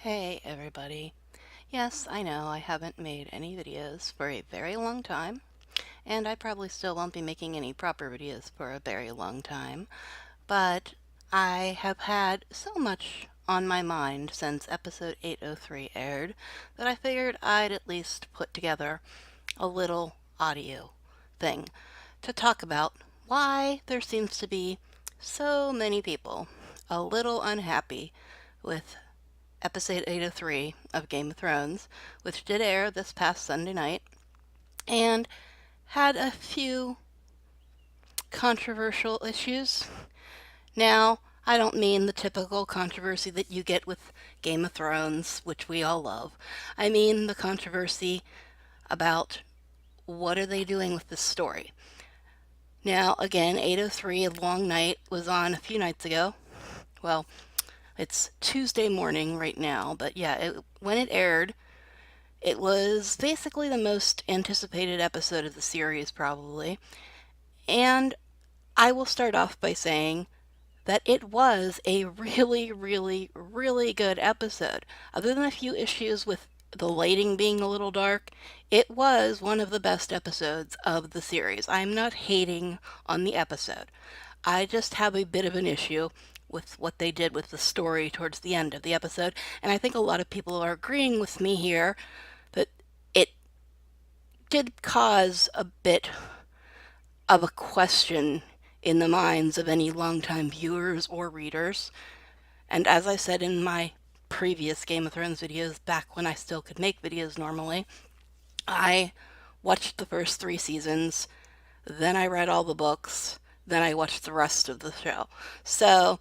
Hey everybody. Yes, I know I haven't made any videos for a very long time, and I probably still won't be making any proper videos for a very long time, but I have had so much on my mind since episode 803 aired that I figured I'd at least put together a little audio thing to talk about why there seems to be so many people a little unhappy with episode 803 of Game of Thrones, which did air this past Sunday night, and had a few controversial issues. Now, I don't mean the typical controversy that you get with Game of Thrones, which we all love. I mean the controversy about what are they doing with this story. Now, again, 803 A Long Night was on a few nights ago. Well, it's Tuesday morning right now, but yeah, when it aired, it was basically the most anticipated episode of the series, probably. And I will start off by saying that it was a really, really, really good episode. Other than a few issues with the lighting being a little dark, it was one of the best episodes of the series. I'm not hating on the episode. I just have a bit of an issue with what they did with the story towards the end of the episode, and I think a lot of people are agreeing with me here that it did cause a bit of a question in the minds of any longtime viewers or readers. And as I said in my previous Game of Thrones videos, back when I still could make videos normally, I watched the first 3 seasons, then I read all the books, then I watched the rest of the show. So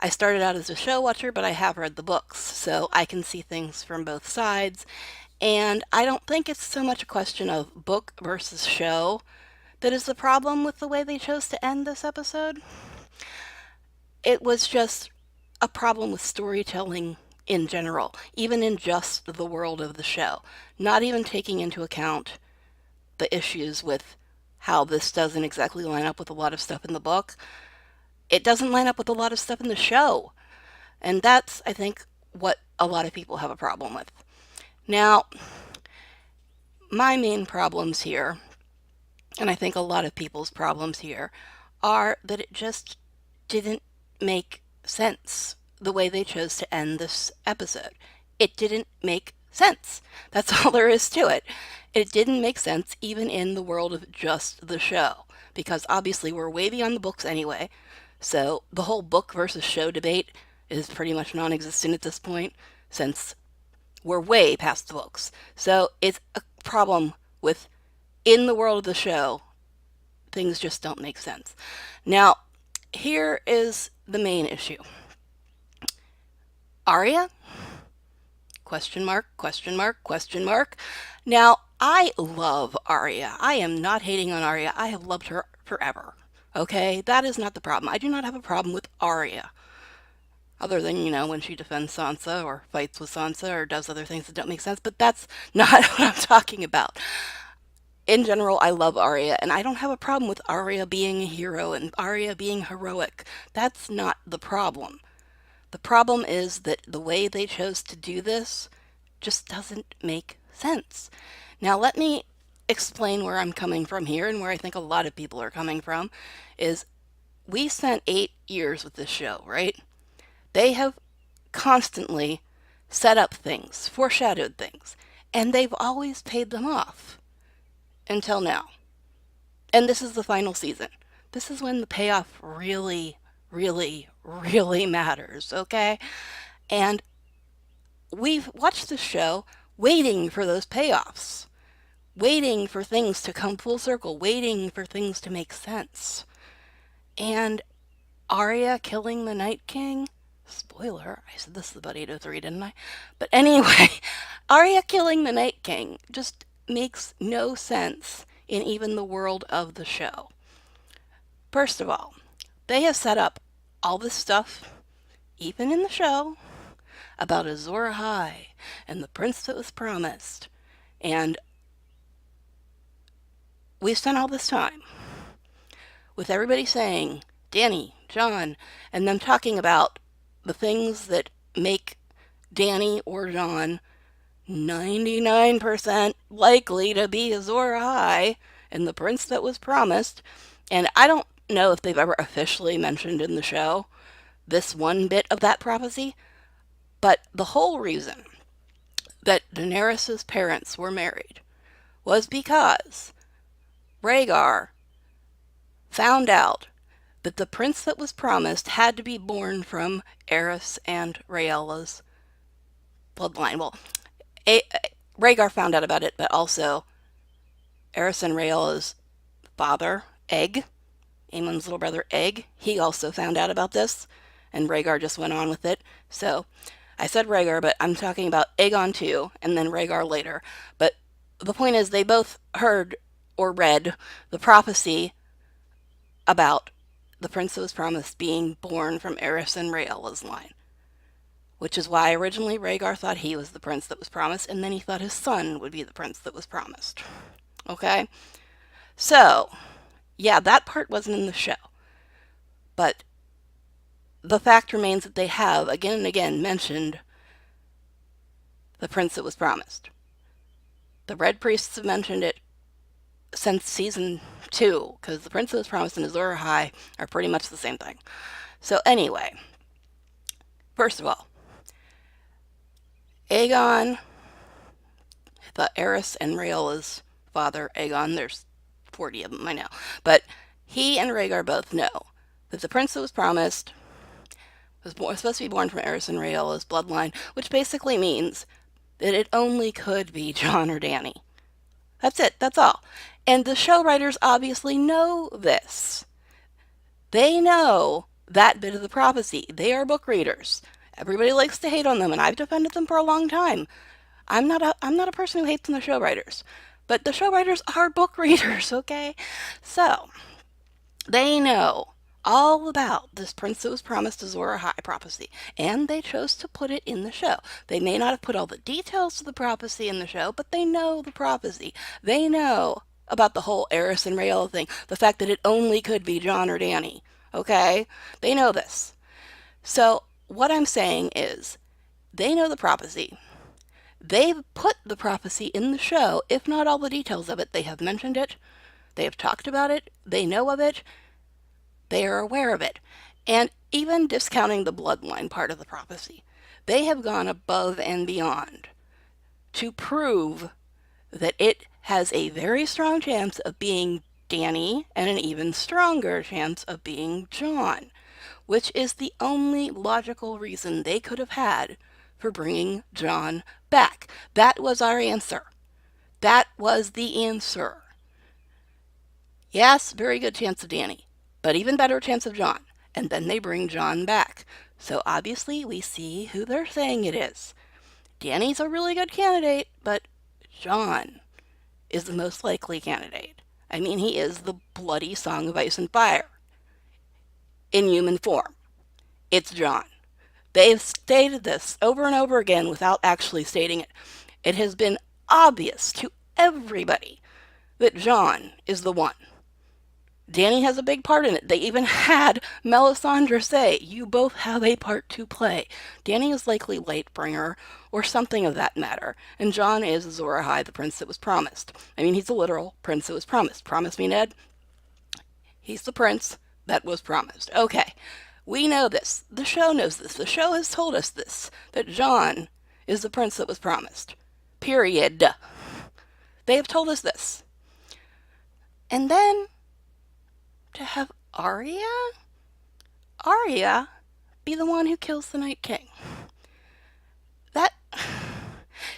I started out as a show watcher, but I have read the books, so I can see things from both sides. And I don't think it's so much a question of book versus show that is the problem with the way they chose to end this episode. It was just a problem with storytelling in general, even in just the world of the show, not even taking into account the issues with how this doesn't exactly line up with a lot of stuff in the book. It doesn't line up with a lot of stuff in the show. And that's, I think, what a lot of people have a problem with. Now, my main problems here, and I think a lot of people's problems here, are that it just didn't make sense the way they chose to end this episode. It didn't make sense. That's all there is to it. It didn't make sense even in the world of just the show, because obviously we're way beyond the books anyway. So the whole book versus show debate is pretty much non existent at this point, since we're way past the books. So it's a problem with in the world of the show, things just don't make sense. Now, here is the main issue. Arya? Question mark, question mark, question mark. Now, I love Arya. I am not hating on Arya. I have loved her forever. Okay? That is not the problem. I do not have a problem with Arya. Other than, when she defends Sansa or fights with Sansa or does other things that don't make sense, but that's not what I'm talking about. In general, I love Arya, and I don't have a problem with Arya being a hero and Arya being heroic. That's not the problem. The problem is that the way they chose to do this just doesn't make sense. Now, let me explain where I'm coming from here and where I think a lot of people are coming from is we spent 8 years with this show, right? They have constantly set up things, foreshadowed things, and they've always paid them off until now. And this is the final season. This is when the payoff really, really, really matters, okay? And we've watched the show waiting for those payoffs, waiting for things to come full circle, waiting for things to make sense. And Arya killing the Night King, spoiler, I said this is about 803, didn't I? But anyway, Arya killing the Night King just makes no sense in even the world of the show. First of all, they have set up all this stuff, even in the show, about Azor Ahai and the prince that was promised. And we've spent all this time with everybody saying, Dany, Jon, and them talking about the things that make Danny or John 99% likely to be Azor Ahai and the prince that was promised. And I don't know if they've ever officially mentioned in the show this one bit of that prophecy, but the whole reason that Daenerys' parents were married was because Rhaegar found out that the prince that was promised had to be born from Aerys and Rhaella's bloodline. Well, A- Rhaegar found out about it, but also Aerys and Rhaella's father, Egg, Aemon's little brother, Egg, he also found out about this, and Rhaegar just went on with it. So I said Rhaegar, but I'm talking about Aegon too, and then Rhaegar later. But the point is, they both heard or read the prophecy about the prince that was promised being born from Aerys and Rhaella's line, which is why originally Rhaegar thought he was the prince that was promised, and then he thought his son would be the prince that was promised. Okay? So, yeah, that part wasn't in the show. But the fact remains that they have, again and again, mentioned the prince that was promised. The Red Priests have mentioned it since season 2, because the prince that was promised and Azor Ahai are pretty much the same thing. So anyway, first of all, Aegon, the Aerys and Rhaella's father, Aegon, there's 40 of them, I know, but he and Rhaegar both know that the prince that was promised was supposed to be born from Aerys and Rhaella's bloodline, which basically means that it only could be Jon or Dany. That's it, that's all. And the show writers obviously know this. They know that bit of the prophecy. They are book readers. Everybody likes to hate on them, and I've defended them for a long time. I'm not a person who hates on the show writers, but the show writers are book readers, okay? So they know all about this prince that was promised Azor Ahai prophecy, and they chose to put it in the show. They may not have put all the details of the prophecy in the show, but they know the prophecy. They know about the whole Aerys and Rhaella thing, the fact that it only could be Jon or Dany. Okay? They know this. So what I'm saying is, they know the prophecy. They've put the prophecy in the show, if not all the details of it. They have mentioned it. They have talked about it. They know of it. They are aware of it. And even discounting the bloodline part of the prophecy, they have gone above and beyond to prove that it has a very strong chance of being Dany and an even stronger chance of being Jon, which is the only logical reason they could have had for bringing Jon back. That was our answer. That was the answer. Yes, very good chance of Dany, but even better chance of Jon. And then they bring Jon back. So obviously we see who they're saying it is. Dany's a really good candidate, but Jon is the most likely candidate. I mean, he is the bloody Song of Ice and Fire in human form. It's Jon. They've stated this over and over again without actually stating it. It has been obvious to everybody that Jon is the one. Dany has a big part in it. They even had Melisandre say, you both have a part to play. Dany is likely Lightbringer, or something of that matter, and Jon is Azor Ahai, the prince that was promised. I mean, he's a literal prince that was promised. Promise me, Ned? He's the prince that was promised. Okay, we know this. The show knows this. The show has told us this, that Jon is the prince that was promised. Period. They have told us this. And then to have Arya be the one who kills the Night King. That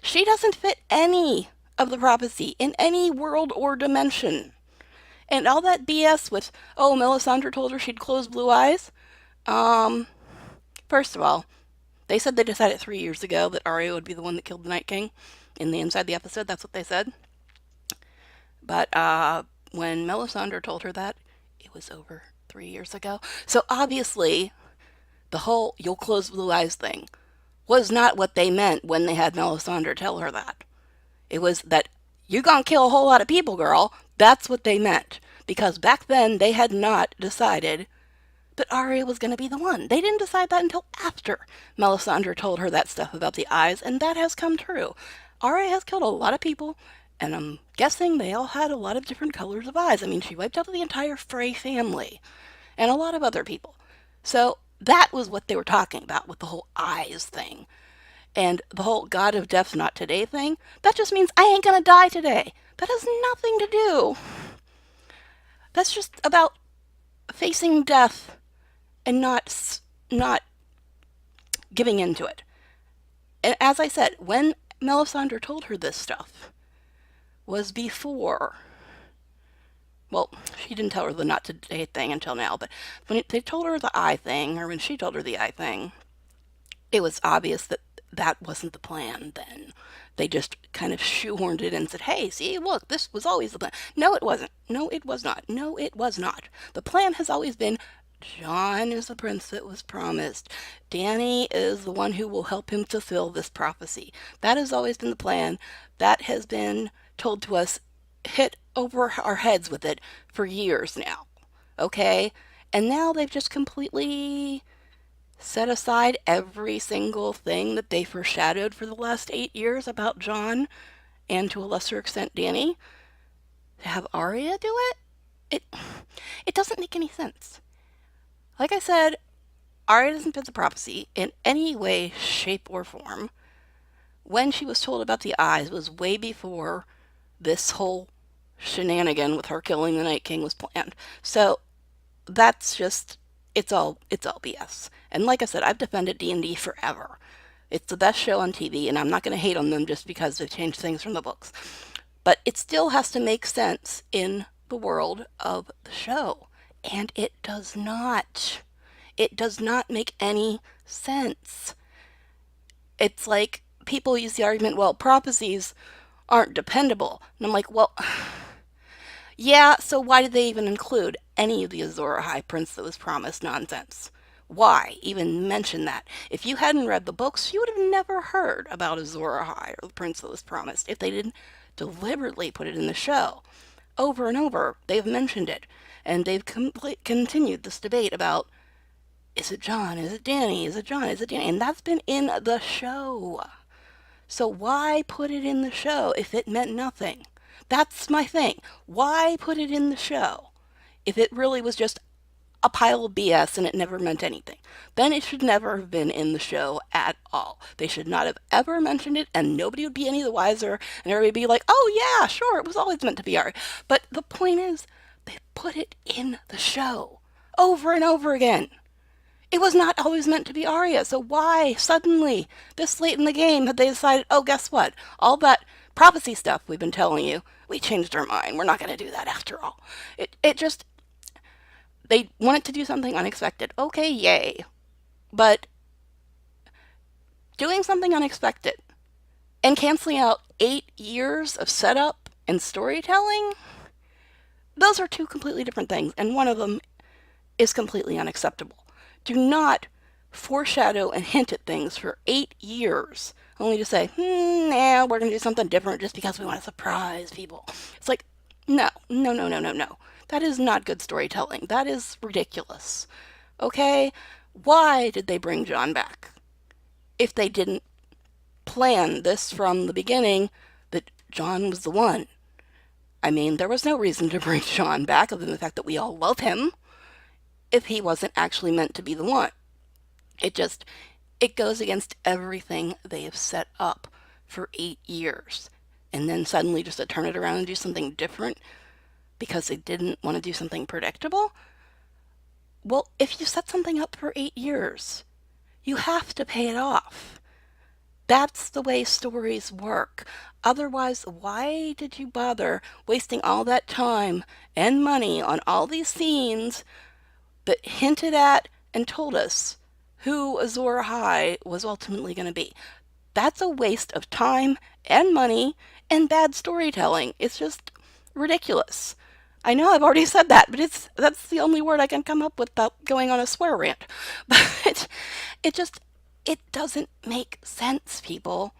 she doesn't fit any of the prophecy in any world or dimension. And all that BS with, oh, Melisandre told her she'd close blue eyes. First of all, they said they decided 3 years ago that Arya would be the one that killed the Night King. In the inside the episode, that's what they said. But when Melisandre told her that, it was over 3 years ago. So obviously, the whole you'll close blue eyes thing was not what they meant when they had Melisandre tell her that. It was that you're gonna kill a whole lot of people, girl. That's what they meant. Because back then they had not decided that Arya was going to be the one. They didn't decide that until after Melisandre told her that stuff about the eyes, and that has come true. Arya has killed a lot of people, and I'm guessing they all had a lot of different colors of eyes. I mean, she wiped out the entire Frey family and a lot of other people. So that was what they were talking about with the whole eyes thing. And the whole God of Death's not today thing, that just means I ain't gonna die today. That has nothing to do. That's just about facing death and not giving into it. And as I said, when Melisandre told her this stuff was before, well, she didn't tell her the not today thing until now, but when they told her the eye thing, or when she told her the eye thing, it was obvious that that wasn't the plan then. They just kind of shoehorned it and said, hey, see, look, this was always the plan. No, it wasn't. No, it was not. No, it was not. The plan has always been Jon is the prince that was promised. Dany is the one who will help him fulfill this prophecy. That has always been the plan. That has been told to us, hit over our heads with it for years now. Okay? And now they've just completely set aside every single thing that they foreshadowed for the last 8 years about Jon and to a lesser extent Dany to have Arya do it. It doesn't make any sense. Like I said, Arya doesn't fit the prophecy in any way, shape, or form. When she was told about the eyes was way before this whole shenanigan with her killing the Night King was planned. So that's just it's all BS. And like I said, I've defended D&D forever. It's the best show on TV, and I'm not going to hate on them just because they've changed things from the books. But it still has to make sense in the world of the show. And it does not. It does not make any sense. It's like people use the argument, well, prophecies aren't dependable. And I'm like, well, yeah, so why did they even include any of the Azor Ahai prince that was promised nonsense? Why even mention that? If you hadn't read the books, you would have never heard about Azor Ahai or the prince that was promised if they didn't deliberately put it in the show. Over and over, they've mentioned it, and they've continued this debate about is it Jon? Is it Dany? Is it Jon? Is it Dany? And that's been in the show. So why put it in the show if it meant nothing? That's my thing. Why put it in the show if it really was just a pile of BS and it never meant anything? Then it should never have been in the show at all. They should not have ever mentioned it, and nobody would be any the wiser, and everybody would be like, oh yeah, sure, it was always meant to be Arya. But the point is, they put it in the show over and over again. It was not always meant to be Arya, so why suddenly, this late in the game, had they decided, oh, guess what? All that prophecy stuff we've been telling you, we changed our mind. We're not going to do that after all. It just, they wanted to do something unexpected. Okay, yay. But doing something unexpected and canceling out 8 years of setup and storytelling, those are two completely different things, and one of them is completely unacceptable. Do not foreshadow and hint at things for 8 years, only to say, nah, we're going to do something different just because we want to surprise people. It's like, no, no, no, no, no, no. That is not good storytelling. That is ridiculous. Okay? Why did they bring Jon back? If they didn't plan this from the beginning, that Jon was the one. I mean, there was no reason to bring Jon back other than the fact that we all love him if he wasn't actually meant to be the one. It goes against everything they have set up for 8 years. And then suddenly just to turn it around and do something different because they didn't want to do something predictable? Well, if you set something up for 8 years, you have to pay it off. That's the way stories work. Otherwise, why did you bother wasting all that time and money on all these scenes that hinted at and told us who Azor Ahai was ultimately going to be? That's a waste of time and money and bad storytelling. It's just ridiculous. I know I've already said that, but that's the only word I can come up with without going on a swear rant. But it doesn't make sense, people.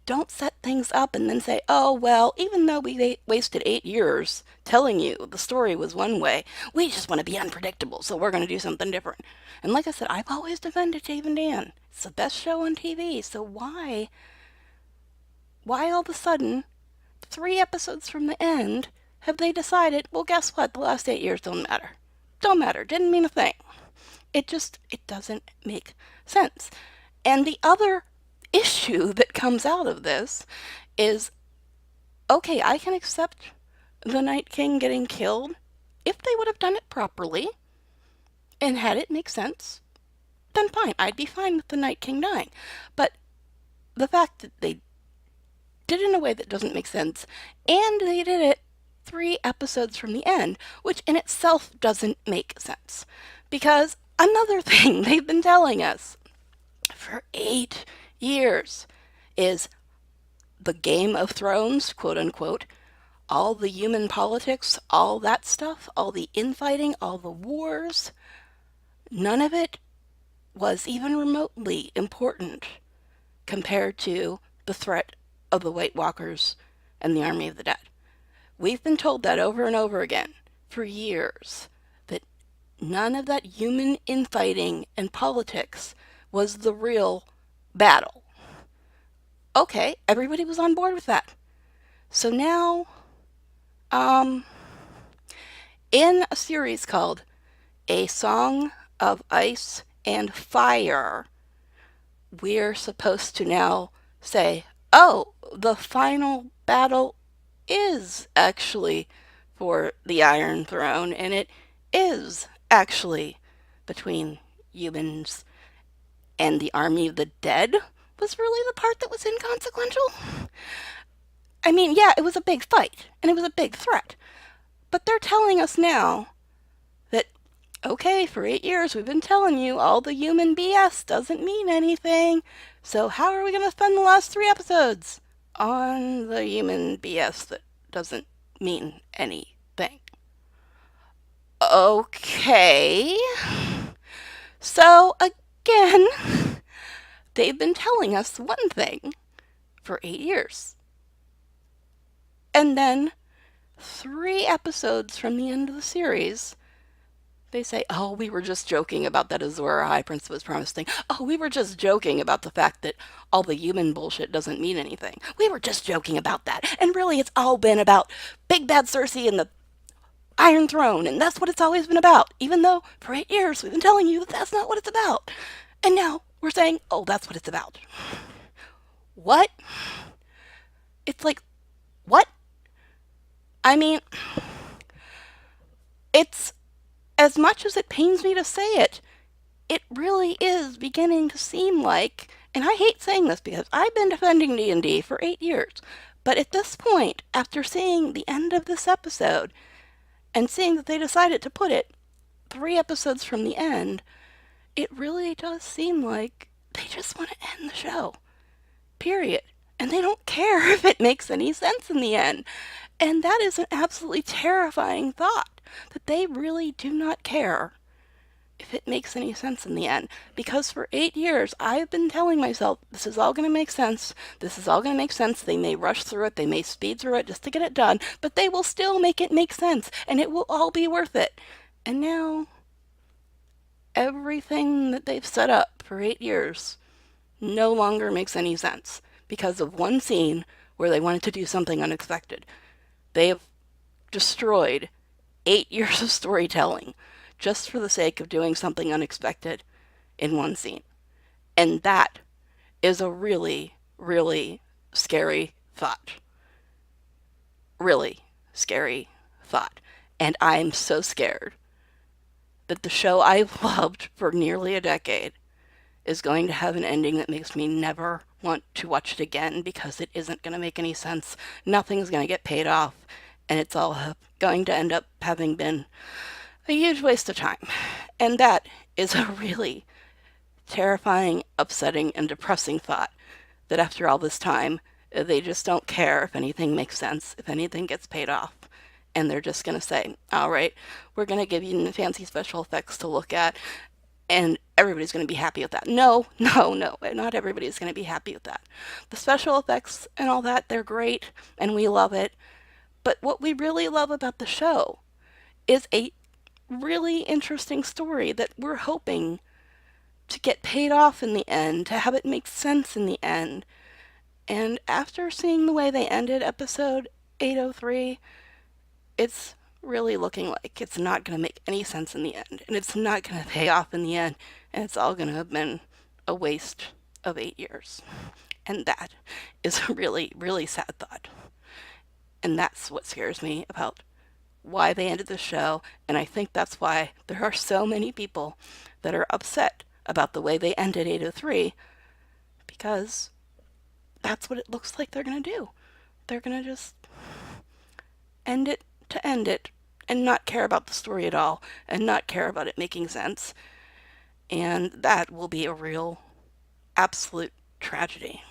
Don't set things up and then say, oh, well, even though we wasted 8 years telling you the story was one way, we just want to be unpredictable, so we're going to do something different. And like I said, I've always defended Dave and Dan. It's the best show on TV, so why all of a sudden, 3 episodes from the end, have they decided, well, guess what? The last 8 years don't matter. Don't matter. Didn't mean a thing. It doesn't make sense. And the other issue that comes out of this is, okay, I can accept the Night King getting killed if they would have done it properly and had it make sense, then fine. I'd be fine with the Night King dying. But the fact that they did it in a way that doesn't make sense, and they did it 3 episodes from the end, which in itself doesn't make sense. Because another thing they've been telling us for 8 years is the Game of Thrones, quote unquote, all the human politics, all that stuff, all the infighting, all the wars, none of it was even remotely important compared to the threat of the White Walkers and the Army of the Dead. We've been told that over and over again for years, that none of that human infighting and politics was the real battle. Okay, everybody was on board with that. So now, in a series called A Song of Ice and Fire, we're supposed to now say, oh, the final battle is actually for the Iron Throne, and it is actually between humans and the Army of the Dead, was really the part that was inconsequential. I mean, yeah, it was a big fight, and it was a big threat. But they're telling us now that, okay, for 8 years we've been telling you all the human BS doesn't mean anything. So how are we going to spend the last 3 episodes on the human BS that doesn't mean anything? Okay. So again, they've been telling us one thing for 8 years. And then 3 episodes from the end of the series, they say, oh, we were just joking about that Azor High Prince was promised thing. Oh, we were just joking about the fact that all the human bullshit doesn't mean anything. We were just joking about that. And really, it's all been about Big Bad Cersei and the Iron Throne, and that's what it's always been about, even though for 8 years we've been telling you that that's not what it's about. And now we're saying, oh, that's what it's about. What? It's like, what? I mean, it's, as much as it pains me to say it, it really is beginning to seem like, and I hate saying this because I've been defending D&D for 8 years, but at this point, after seeing the end of this episode, and seeing that they decided to put it 3 episodes from the end, it really does seem like they just want to end the show. Period. And they don't care if it makes any sense in the end. And that is an absolutely terrifying thought, that they really do not care if it makes any sense in the end. Because for 8 years, I've been telling myself, this is all going to make sense. This is all going to make sense. They may rush through it. They may speed through it just to get it done. But they will still make it make sense. And it will all be worth it. And now, everything that they've set up for 8 years no longer makes any sense. Because of one scene where they wanted to do something unexpected. They have destroyed 8 years of storytelling just for the sake of doing something unexpected in one scene. And that is a really, really scary thought. Really scary thought. And I'm so scared that the show I've loved for nearly a decade is going to have an ending that makes me never want to watch it again, because it isn't going to make any sense. Nothing's going to get paid off. And it's all going to end up having been a huge waste of time. And that is a really terrifying, upsetting, and depressing thought, that after all this time, they just don't care if anything makes sense, if anything gets paid off. And they're just going to say, all right, we're going to give you fancy special effects to look at, and everybody's going to be happy with that. No, no, no, not everybody's going to be happy with that. The special effects and all that, they're great, and we love it. But what we really love about the show is a really interesting story that we're hoping to get paid off in the end, to have it make sense in the end. And after seeing the way they ended episode 803, it's really looking like it's not going to make any sense in the end, and it's not going to pay off in the end, and it's all going to have been a waste of 8 years. And that is a really, really sad thought. And that's what scares me about why they ended the show, and I think that's why there are so many people that are upset about the way they ended 803, because that's what it looks like they're going to do. They're going to just end it to end it and not care about the story at all and not care about it making sense. And that will be a real, absolute tragedy.